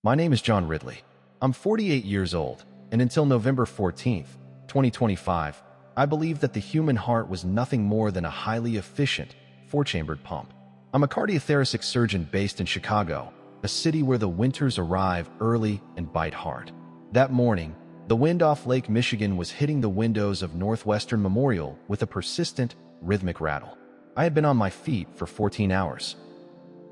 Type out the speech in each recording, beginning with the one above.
My name is John Ridley. I'm 48 years old, and until November 14th, 2025, I believed that the human heart was nothing more than a highly efficient, four-chambered pump. I'm a cardiothoracic surgeon based in Chicago, a city where the winters arrive early and bite hard. That morning, the wind off Lake Michigan was hitting the windows of Northwestern Memorial with a persistent, rhythmic rattle. I had been on my feet for 14 hours.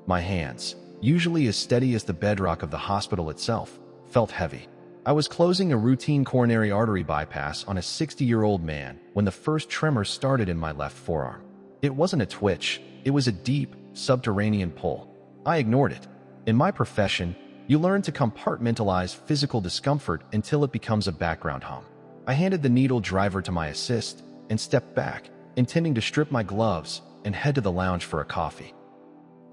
My hands, usually as steady as the bedrock of the hospital itself, felt heavy. I was closing a routine coronary artery bypass on a 60-year-old man when the first tremor started in my left forearm. It wasn't a twitch, it was a deep, subterranean pull. I ignored it. In my profession, you learn to compartmentalize physical discomfort until it becomes a background hum. I handed the needle driver to my assist and stepped back, intending to strip my gloves and head to the lounge for a coffee.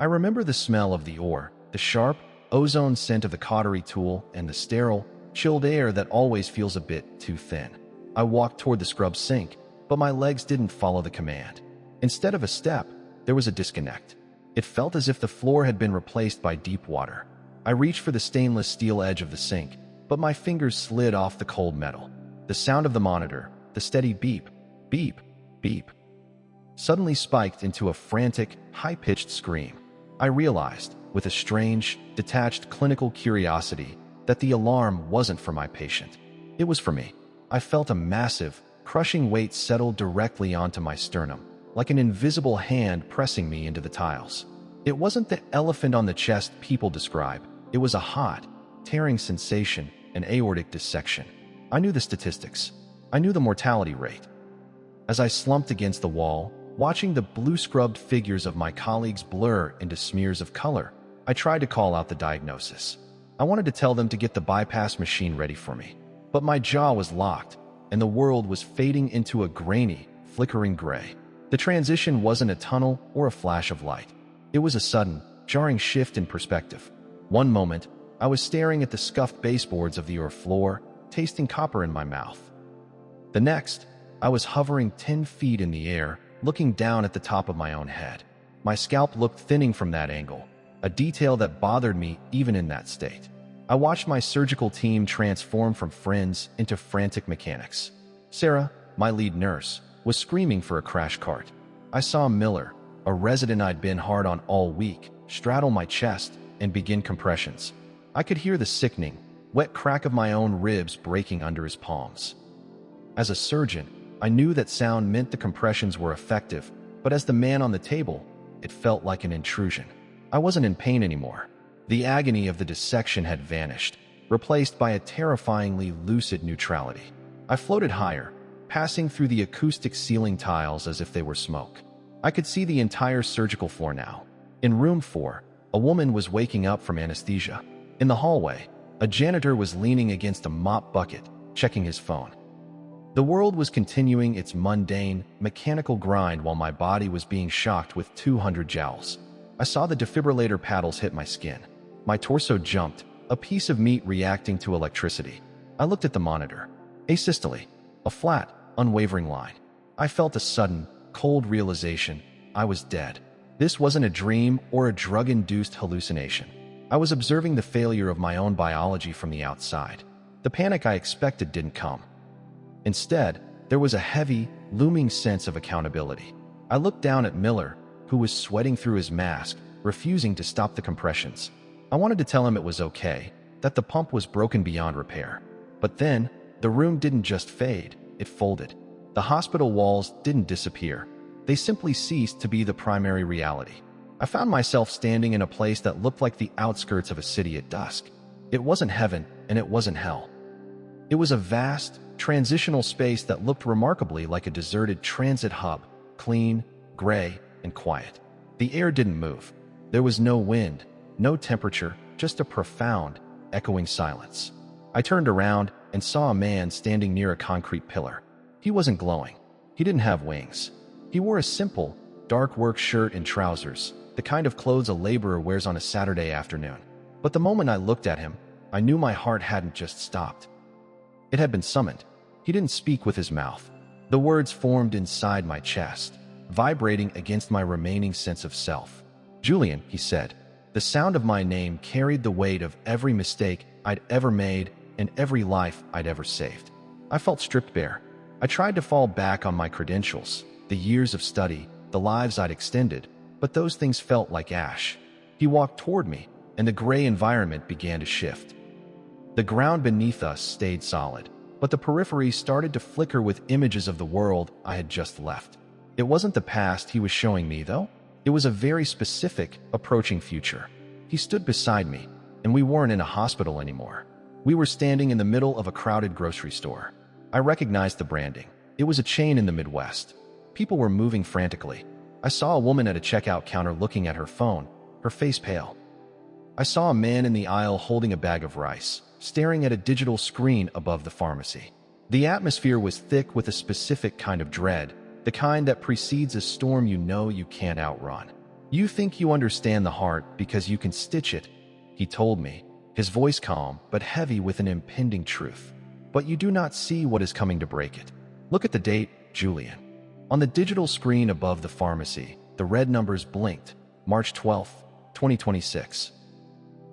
I remember the smell of the ore, the sharp, ozone scent of the cautery tool, and the sterile, chilled air that always feels a bit too thin. I walked toward the scrub sink, but my legs didn't follow the command. Instead of a step, there was a disconnect. It felt as if the floor had been replaced by deep water. I reached for the stainless steel edge of the sink, but my fingers slid off the cold metal. The sound of the monitor, the steady beep, beep, beep, suddenly spiked into a frantic, high-pitched scream. I realized, with a strange, detached clinical curiosity, that the alarm wasn't for my patient. It was for me. I felt a massive, crushing weight settle directly onto my sternum, like an invisible hand pressing me into the tiles. It wasn't the elephant on the chest people describe. It was a hot, tearing sensation, an aortic dissection. I knew the statistics. I knew the mortality rate. As I slumped against the wall, watching the blue-scrubbed figures of my colleagues blur into smears of color, I tried to call out the diagnosis. I wanted to tell them to get the bypass machine ready for me, but my jaw was locked, and the world was fading into a grainy, flickering gray. The transition wasn't a tunnel or a flash of light. It was a sudden, jarring shift in perspective. One moment, I was staring at the scuffed baseboards of the floor, tasting copper in my mouth. The next, I was hovering 10 feet in the air, looking down at the top of my own head. My scalp looked thinning from that angle, a detail that bothered me even in that state. I watched my surgical team transform from friends into frantic mechanics. Sarah, my lead nurse, was screaming for a crash cart. I saw Miller, a resident I'd been hard on all week, straddle my chest and begin compressions. I could hear the sickening, wet crack of my own ribs breaking under his palms. As a surgeon, I knew that sound meant the compressions were effective, but as the man on the table, it felt like an intrusion. I wasn't in pain anymore. The agony of the dissection had vanished, replaced by a terrifyingly lucid neutrality. I floated higher, passing through the acoustic ceiling tiles as if they were smoke. I could see the entire surgical floor now. In room 4, a woman was waking up from anesthesia. In the hallway, a janitor was leaning against a mop bucket, checking his phone. The world was continuing its mundane, mechanical grind while my body was being shocked with 200 joules. I saw the defibrillator paddles hit my skin. My torso jumped, a piece of meat reacting to electricity. I looked at the monitor. Asystole, a flat, unwavering line. I felt a sudden, cold realization I was dead. This wasn't a dream or a drug-induced hallucination. I was observing the failure of my own biology from the outside. The panic I expected didn't come. Instead, there was a heavy, looming sense of accountability. I looked down at Miller, who was sweating through his mask, refusing to stop the compressions. I wanted to tell him it was okay, that the pump was broken beyond repair. But then, the room didn't just fade, it folded. The hospital walls didn't disappear. They simply ceased to be the primary reality. I found myself standing in a place that looked like the outskirts of a city at dusk. It wasn't heaven, and it wasn't hell. It was a vast, transitional space that looked remarkably like a deserted transit hub, clean, gray, and quiet. The air didn't move. There was no wind, no temperature, just a profound, echoing silence. I turned around and saw a man standing near a concrete pillar. He wasn't glowing. He didn't have wings. He wore a simple, dark work shirt and trousers, the kind of clothes a laborer wears on a Saturday afternoon. But the moment I looked at him, I knew my heart hadn't just stopped. It had been summoned. He didn't speak with his mouth. The words formed inside my chest, vibrating against my remaining sense of self. "Julian," he said, The sound of my name carried the weight of every mistake I'd ever made and every life I'd ever saved. I felt stripped bare. I tried to fall back on my credentials, the years of study, the lives I'd extended, but those things felt like ash. He walked toward me, and the gray environment began to shift. The ground beneath us stayed solid, but the periphery started to flicker with images of the world I had just left. It wasn't the past he was showing me, though. It was a very specific, approaching future. He stood beside me, and we weren't in a hospital anymore. We were standing in the middle of a crowded grocery store. I recognized the branding. It was a chain in the Midwest. People were moving frantically. I saw a woman at a checkout counter looking at her phone, her face pale. I saw a man in the aisle holding a bag of rice, staring at a digital screen above the pharmacy. The atmosphere was thick with a specific kind of dread, the kind that precedes a storm you know you can't outrun. You think you understand the heart because you can stitch it, he told me, his voice calm but heavy with an impending truth. But you do not see what is coming to break it. Look at the date, Julian. On the digital screen above the pharmacy, the red numbers blinked, March 12, 2026.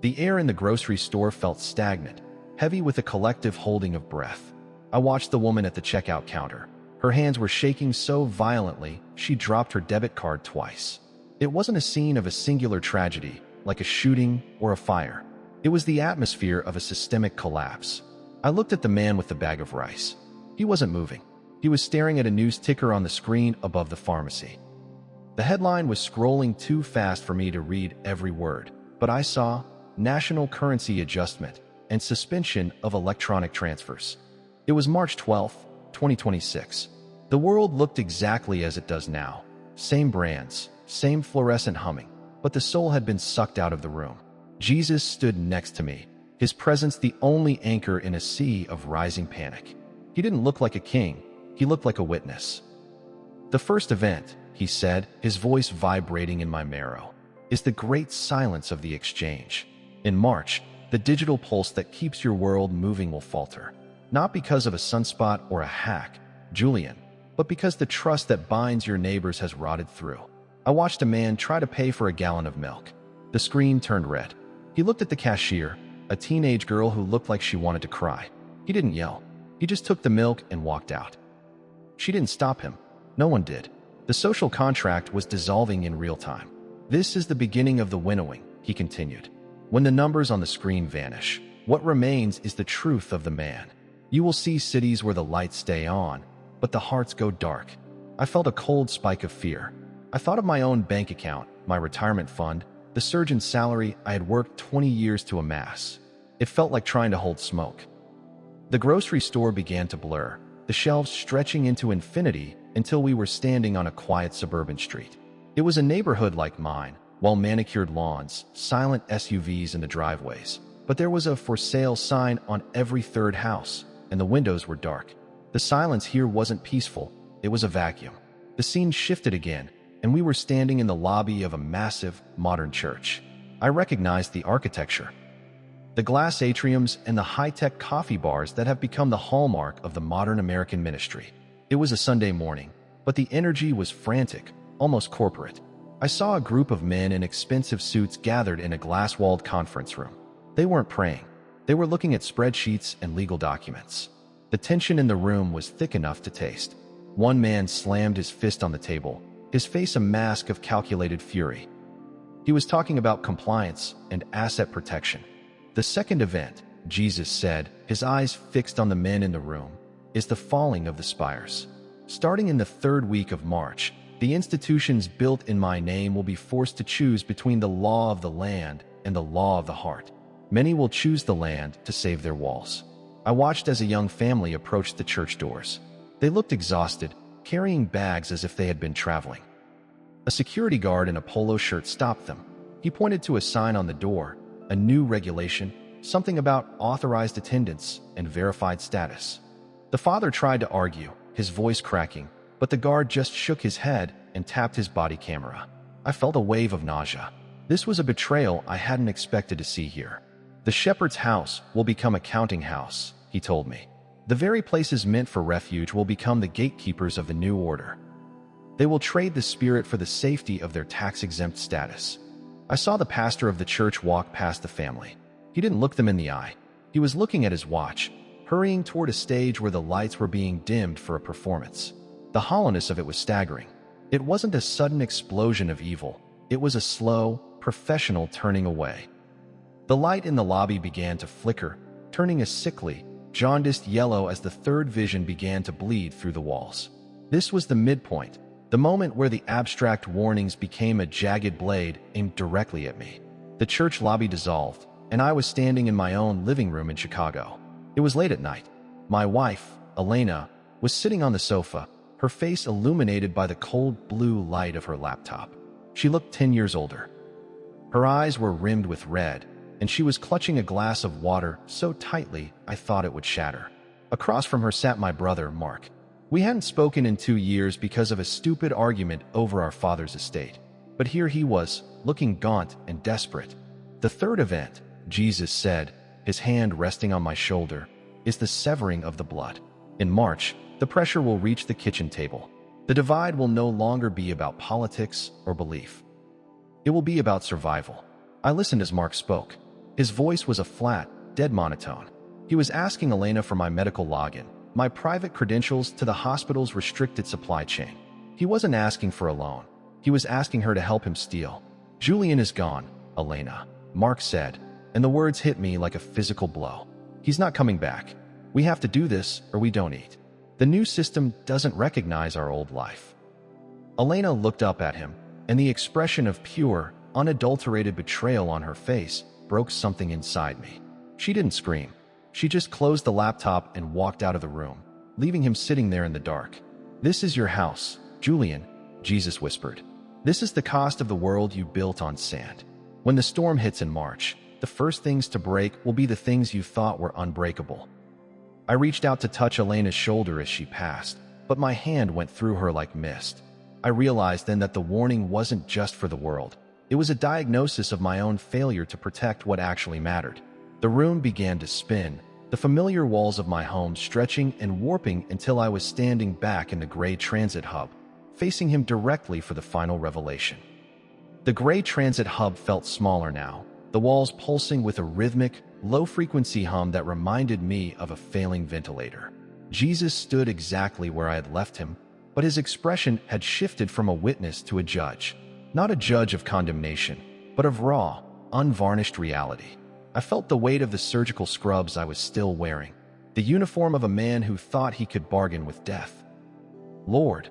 The air in the grocery store felt stagnant, heavy with a collective holding of breath. I watched the woman at the checkout counter. Her hands were shaking so violently, she dropped her debit card twice. It wasn't a scene of a singular tragedy, like a shooting or a fire. It was the atmosphere of a systemic collapse. I looked at the man with the bag of rice. He wasn't moving. He was staring at a news ticker on the screen above the pharmacy. The headline was scrolling too fast for me to read every word, but I saw national currency adjustment and suspension of electronic transfers. It was March 12, 2026. The world looked exactly as it does now. Same brands, same fluorescent humming, but the soul had been sucked out of the room. Jesus stood next to me, his presence the only anchor in a sea of rising panic. He didn't look like a king, he looked like a witness. The first event, he said, his voice vibrating in my marrow, is the great silence of the exchange. In March, the digital pulse that keeps your world moving will falter. Not because of a sunspot or a hack, Julian, but because the trust that binds your neighbors has rotted through. I watched a man try to pay for a gallon of milk. The screen turned red. He looked at the cashier, a teenage girl who looked like she wanted to cry. He didn't yell. He just took the milk and walked out. She didn't stop him. No one did. The social contract was dissolving in real time. This is the beginning of the winnowing, he continued. When the numbers on the screen vanish, what remains is the truth of the man. You will see cities where the lights stay on, but the hearts go dark. I felt a cold spike of fear. I thought of my own bank account, my retirement fund, the surgeon's salary I had worked 20 years to amass. It felt like trying to hold smoke. The grocery store began to blur, the shelves stretching into infinity until we were standing on a quiet suburban street. It was a neighborhood like mine, well-manicured lawns, silent SUVs in the driveways. But there was a for sale sign on every third house, and the windows were dark. The silence here wasn't peaceful, it was a vacuum. The scene shifted again, and we were standing in the lobby of a massive, modern church. I recognized the architecture. The glass atriums and the high-tech coffee bars that have become the hallmark of the modern American ministry. It was a Sunday morning, but the energy was frantic, almost corporate. I saw a group of men in expensive suits gathered in a glass-walled conference room. They weren't praying. They were looking at spreadsheets and legal documents. The tension in the room was thick enough to taste. One man slammed his fist on the table, his face a mask of calculated fury. He was talking about compliance and asset protection. The second event, Jesus said, his eyes fixed on the men in the room, is the falling of the Spires. Starting in the third week of March, the institutions built in my name will be forced to choose between the law of the land and the law of the heart. Many will choose the land to save their walls. I watched as a young family approached the church doors. They looked exhausted, carrying bags as if they had been traveling. A security guard in a polo shirt stopped them. He pointed to a sign on the door, a new regulation, something about authorized attendance and verified status. The father tried to argue, his voice cracking, but the guard just shook his head and tapped his body camera. I felt a wave of nausea. This was a betrayal I hadn't expected to see here. The shepherd's house will become a counting house, he told me. The very places meant for refuge will become the gatekeepers of the new order. They will trade the spirit for the safety of their tax-exempt status. I saw the pastor of the church walk past the family. He didn't look them in the eye. He was looking at his watch, hurrying toward a stage where the lights were being dimmed for a performance. The hollowness of it was staggering. It wasn't a sudden explosion of evil. It was a slow, professional turning away. The light in the lobby began to flicker, turning a sickly, jaundiced yellow as the third vision began to bleed through the walls. This was the midpoint, the moment where the abstract warnings became a jagged blade aimed directly at me. The church lobby dissolved, and I was standing in my own living room in Chicago. It was late at night. My wife, Elena, was sitting on the sofa, her face illuminated by the cold blue light of her laptop. She looked 10 years older. Her eyes were rimmed with red, and she was clutching a glass of water so tightly I thought it would shatter. Across from her sat my brother, Mark. We hadn't spoken in 2 years because of a stupid argument over our father's estate. But here he was, looking gaunt and desperate. "The third event," Jesus said, his hand resting on my shoulder, "is the severing of the blood. In March, the pressure will reach the kitchen table. The divide will no longer be about politics or belief. It will be about survival." I listened as Mark spoke. His voice was a flat, dead monotone. He was asking Elena for my medical login, my private credentials to the hospital's restricted supply chain. He wasn't asking for a loan. He was asking her to help him steal. "Julian is gone, Elena," Mark said, and the words hit me like a physical blow. "He's not coming back. We have to do this or we don't eat. The new system doesn't recognize our old life." Elena looked up at him, and the expression of pure, unadulterated betrayal on her face broke something inside me. She didn't scream. She just closed the laptop and walked out of the room, leaving him sitting there in the dark. "This is your house, Julian," Jesus whispered. "This is the cost of the world you built on sand. When the storm hits in March, the first things to break will be the things you thought were unbreakable." I reached out to touch Elena's shoulder as she passed, but my hand went through her like mist. I realized then that the warning wasn't just for the world. It was a diagnosis of my own failure to protect what actually mattered. The room began to spin, the familiar walls of my home stretching and warping until I was standing back in the gray transit hub, facing him directly for the final revelation. The gray transit hub felt smaller now, the walls pulsing with a rhythmic, low-frequency hum that reminded me of a failing ventilator. Jesus stood exactly where I had left him, but his expression had shifted from a witness to a judge. Not a judge of condemnation, but of raw, unvarnished reality. I felt the weight of the surgical scrubs I was still wearing, the uniform of a man who thought he could bargain with death. "Lord,"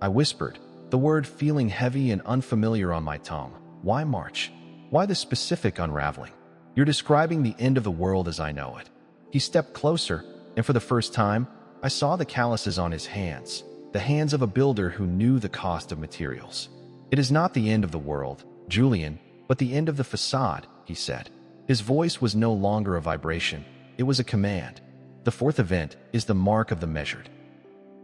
I whispered, the word feeling heavy and unfamiliar on my tongue. "Why March? Why the specific unraveling? You're describing the end of the world as I know it." He stepped closer, and for the first time, I saw the calluses on his hands, the hands of a builder who knew the cost of materials. "It is not the end of the world, Julian, but the end of the facade," he said. His voice was no longer a vibration, it was a command. "The fourth event is the mark of the measured.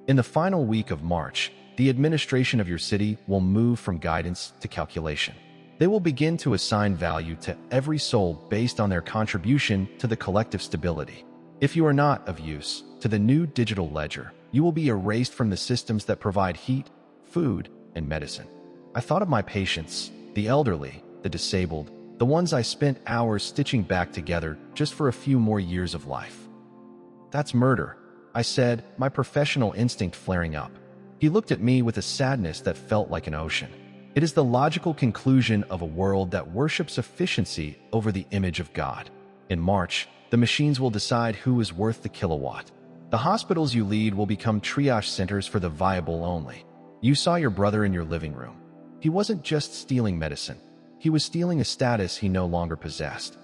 In the final week of March, the administration of your city will move from guidance to calculation. They will begin to assign value to every soul based on their contribution to the collective stability. If you are not of use to the new digital ledger, you will be erased from the systems that provide heat, food, and medicine." I thought of my patients, the elderly, the disabled, the ones I spent hours stitching back together just for a few more years of life. "That's murder," I said, my professional instinct flaring up. He looked at me with a sadness that felt like an ocean. "It is the logical conclusion of a world that worships efficiency over the image of God. In March, the machines will decide who is worth the kilowatt. The hospitals you lead will become triage centers for the viable only." You saw your brother in your living room. He wasn't just stealing medicine. He was stealing a status he no longer possessed.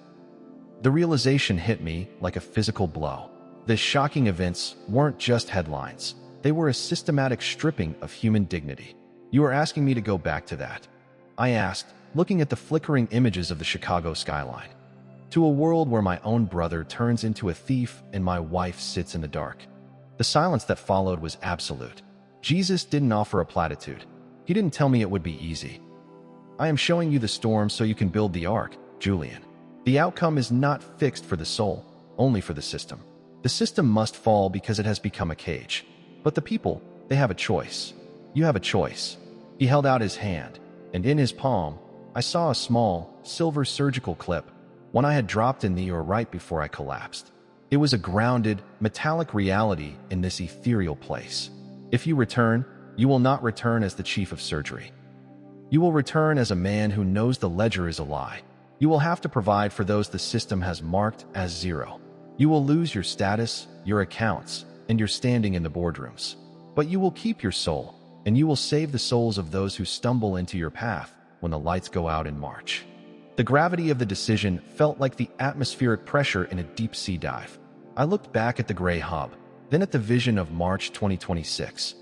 The realization hit me like a physical blow. The shocking events weren't just headlines. They were a systematic stripping of human dignity. "You are asking me to go back to that?" I asked, looking at the flickering images of the Chicago skyline. "To a world where my own brother turns into a thief and my wife sits in the dark." The silence that followed was absolute. Jesus didn't offer a platitude. He didn't tell me it would be easy. "I am showing you the storm so you can build the ark, Julian. The outcome is not fixed for the soul, only for the system. The system must fall because it has become a cage. But the people, they have a choice. You have a choice." He held out his hand, and in his palm, I saw a small, silver surgical clip, one I had dropped in the or right before I collapsed. It was a grounded, metallic reality in this ethereal place. If you return, you will not return as the chief of surgery. You will return as a man who knows the ledger is a lie. You will have to provide for those the system has marked as zero. You will lose your status, your accounts, and your standing in the boardrooms. But you will keep your soul, and you will save the souls of those who stumble into your path when the lights go out in March. The gravity of the decision felt like the atmospheric pressure in a deep-sea dive. I looked back at the gray hub, then at the vision of March 2026.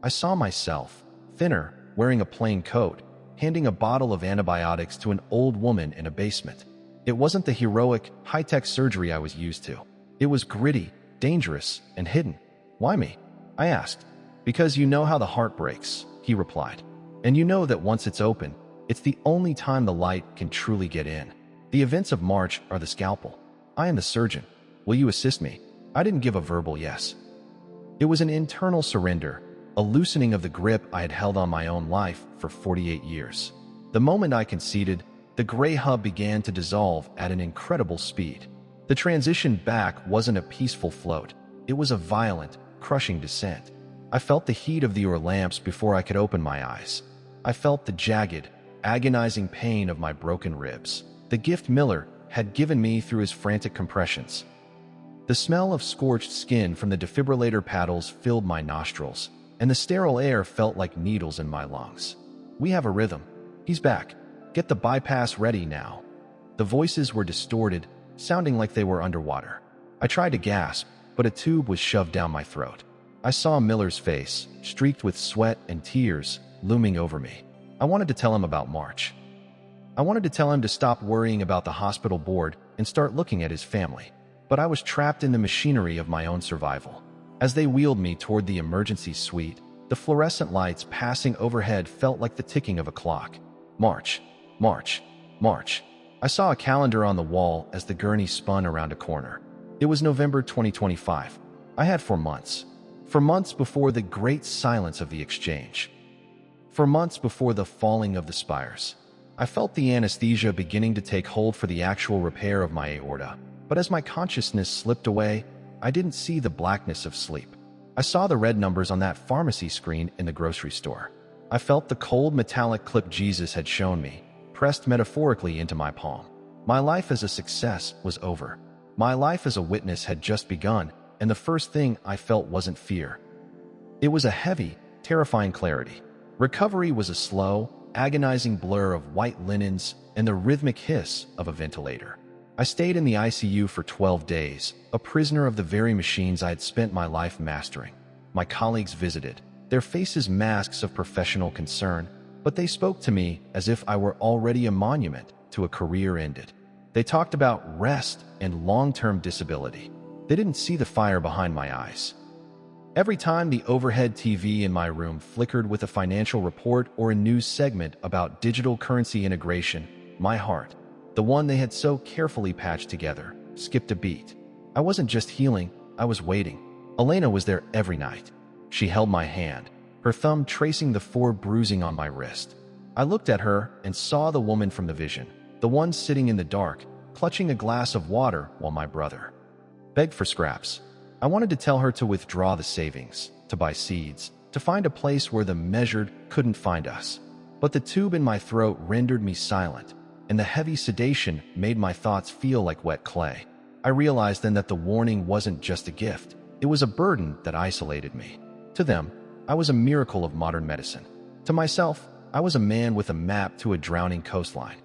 I saw myself, thinner, wearing a plain coat, handing a bottle of antibiotics to an old woman in a basement. It wasn't the heroic, high-tech surgery I was used to. It was gritty, dangerous, and hidden. Why me? I asked. Because you know how the heart breaks, he replied. And you know that once it's open, it's the only time the light can truly get in. The events of March are the scalpel. I am the surgeon. Will you assist me? I didn't give a verbal yes. It was an internal surrender, a loosening of the grip I had held on my own life for 48 years. The moment I conceded, the gray hub began to dissolve at an incredible speed. The transition back wasn't a peaceful float. It was a violent, crushing descent. I felt the heat of the oil lamps before I could open my eyes. I felt the jagged, agonizing pain of my broken ribs, the gift Miller had given me through his frantic compressions. The smell of scorched skin from the defibrillator paddles filled my nostrils, and the sterile air felt like needles in my lungs. We have a rhythm. He's back. Get the bypass ready now. The voices were distorted, sounding like they were underwater. I tried to gasp, but a tube was shoved down my throat. I saw Miller's face, streaked with sweat and tears, looming over me. I wanted to tell him about March. I wanted to tell him to stop worrying about the hospital board and start looking at his family. But I was trapped in the machinery of my own survival. As they wheeled me toward the emergency suite, the fluorescent lights passing overhead felt like the ticking of a clock. March, March, March. I saw a calendar on the wall as the gurney spun around a corner. It was November 2025. I had 4 months. 4 months before the great silence of the exchange. 4 months before the falling of the Spires. I felt the anesthesia beginning to take hold for the actual repair of my aorta. But as my consciousness slipped away, I didn't see the blackness of sleep. I saw the red numbers on that pharmacy screen in the grocery store. I felt the cold metallic clip Jesus had shown me, pressed metaphorically into my palm. My life as a success was over. My life as a witness had just begun, and the first thing I felt wasn't fear. It was a heavy, terrifying clarity. Recovery was a slow, agonizing blur of white linens and the rhythmic hiss of a ventilator. I stayed in the ICU for 12 days, a prisoner of the very machines I had spent my life mastering. My colleagues visited, their faces masks of professional concern, but they spoke to me as if I were already a monument to a career ended. They talked about rest and long-term disability. They didn't see the fire behind my eyes. Every time the overhead TV in my room flickered with a financial report or a news segment about digital currency integration, my heart, the one they had so carefully patched together, skipped a beat. I wasn't just healing, I was waiting. Elena was there every night. She held my hand, her thumb tracing the 4 bruising on my wrist. I looked at her and saw the woman from the vision, the one sitting in the dark, clutching a glass of water while my brother begged for scraps. I wanted to tell her to withdraw the savings, to buy seeds, to find a place where the measured couldn't find us. But the tube in my throat rendered me silent, and the heavy sedation made my thoughts feel like wet clay. I realized then that the warning wasn't just a gift. It was a burden that isolated me. To them, I was a miracle of modern medicine. To myself, I was a man with a map to a drowning coastline.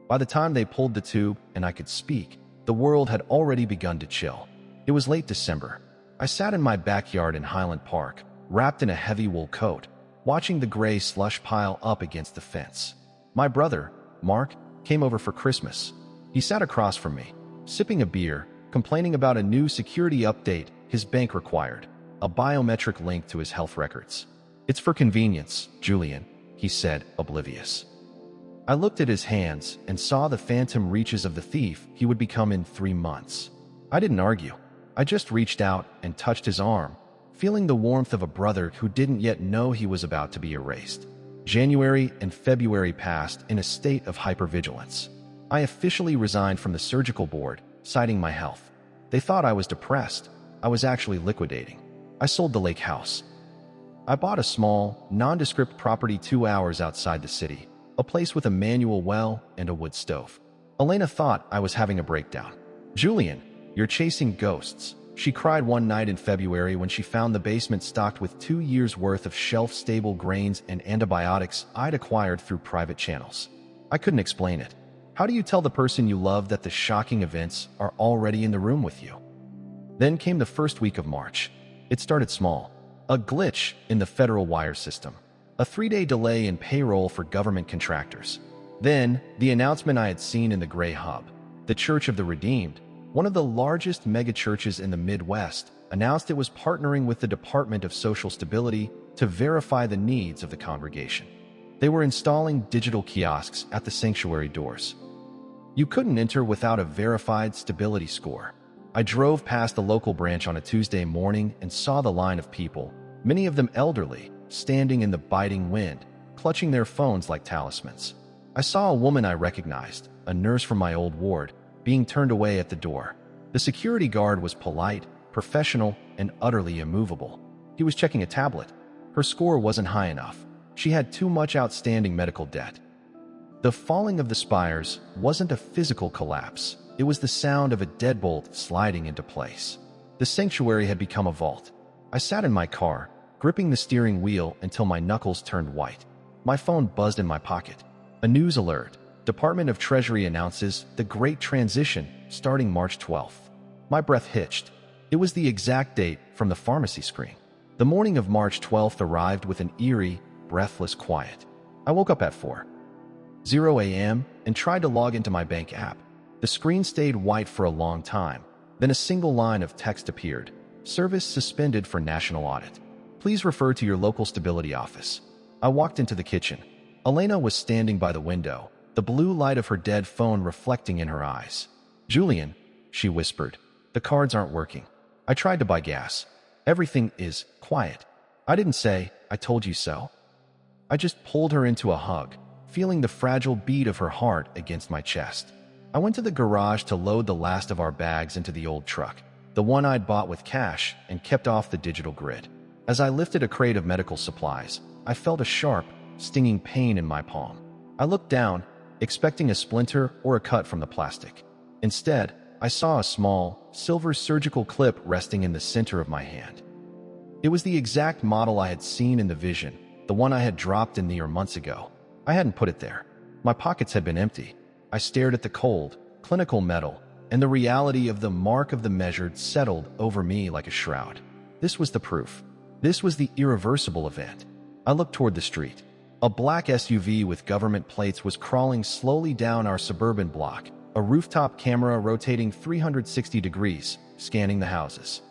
By the time they pulled the tube and I could speak, the world had already begun to chill. It was late December. I sat in my backyard in Highland Park, wrapped in a heavy wool coat, watching the gray slush pile up against the fence. My brother, Mark, came over for Christmas. He sat across from me, sipping a beer, complaining about a new security update his bank required, a biometric link to his health records. "It's for convenience, Julian," he said, oblivious. I looked at his hands and saw the phantom reaches of the thief he would become in 3 months. I didn't argue. I just reached out and touched his arm, feeling the warmth of a brother who didn't yet know he was about to be erased. January and February passed in a state of hypervigilance. I officially resigned from the surgical board, citing my health. They thought I was depressed. I was actually liquidating. I sold the lake house. I bought a small, nondescript property 2 hours outside the city, a place with a manual well and a wood stove. Elena thought I was having a breakdown. "Julian, you're chasing ghosts," she cried one night in February when she found the basement stocked with 2 years' worth of shelf-stable grains and antibiotics I'd acquired through private channels. I couldn't explain it. How do you tell the person you love that the shocking events are already in the room with you? Then came the first week of March. It started small. A glitch in the federal wire system. A 3-day delay in payroll for government contractors. Then, the announcement I had seen in the Gray Hub. The Church of the Redeemed, one of the largest megachurches in the Midwest, announced it was partnering with the Department of Social Stability to verify the needs of the congregation. They were installing digital kiosks at the sanctuary doors. You couldn't enter without a verified stability score. I drove past the local branch on a Tuesday morning and saw the line of people, many of them elderly, standing in the biting wind, clutching their phones like talismans. I saw a woman I recognized, a nurse from my old ward, being turned away at the door. The security guard was polite, professional, and utterly immovable. He was checking a tablet. Her score wasn't high enough. She had too much outstanding medical debt. The falling of the spires wasn't a physical collapse. It was the sound of a deadbolt sliding into place. The sanctuary had become a vault. I sat in my car, gripping the steering wheel until my knuckles turned white. My phone buzzed in my pocket. A news alert. Department of Treasury announces the Great Transition starting March 12th. My breath hitched. It was the exact date from the pharmacy screen. The morning of March 12th arrived with an eerie, breathless quiet. I woke up at 4:00 a.m. and tried to log into my bank app. The screen stayed white for a long time. Then a single line of text appeared. "Service suspended for national audit. Please refer to your local stability office." I walked into the kitchen. Elena was standing by the window, the blue light of her dead phone reflecting in her eyes. "Julian," she whispered, "the cards aren't working. I tried to buy gas. Everything is quiet." I didn't say, "I told you so." I just pulled her into a hug, feeling the fragile beat of her heart against my chest. I went to the garage to load the last of our bags into the old truck, the one I'd bought with cash and kept off the digital grid. As I lifted a crate of medical supplies, I felt a sharp, stinging pain in my palm. I looked down, expecting a splinter or a cut from the plastic. Instead, I saw a small, silver surgical clip resting in the center of my hand. It was the exact model I had seen in the vision, the one I had dropped in the air months ago. I hadn't put it there. My pockets had been empty. I stared at the cold, clinical metal, and the reality of the mark of the measured settled over me like a shroud. This was the proof. This was the irreversible event. I looked toward the street. A black SUV with government plates was crawling slowly down our suburban block, a rooftop camera rotating 360 degrees, scanning the houses.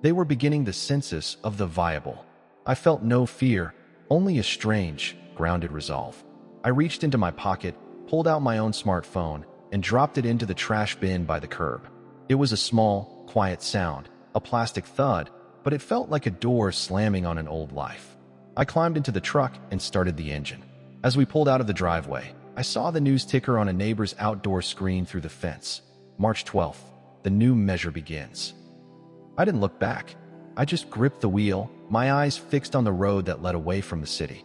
They were beginning the census of the viable. I felt no fear, only a strange, grounded resolve. I reached into my pocket, pulled out my own smartphone, and dropped it into the trash bin by the curb. It was a small, quiet sound, a plastic thud, but it felt like a door slamming on an old life. I climbed into the truck and started the engine. As we pulled out of the driveway, I saw the news ticker on a neighbor's outdoor screen through the fence. March 12th, the new measure begins. I didn't look back. I just gripped the wheel, my eyes fixed on the road that led away from the city.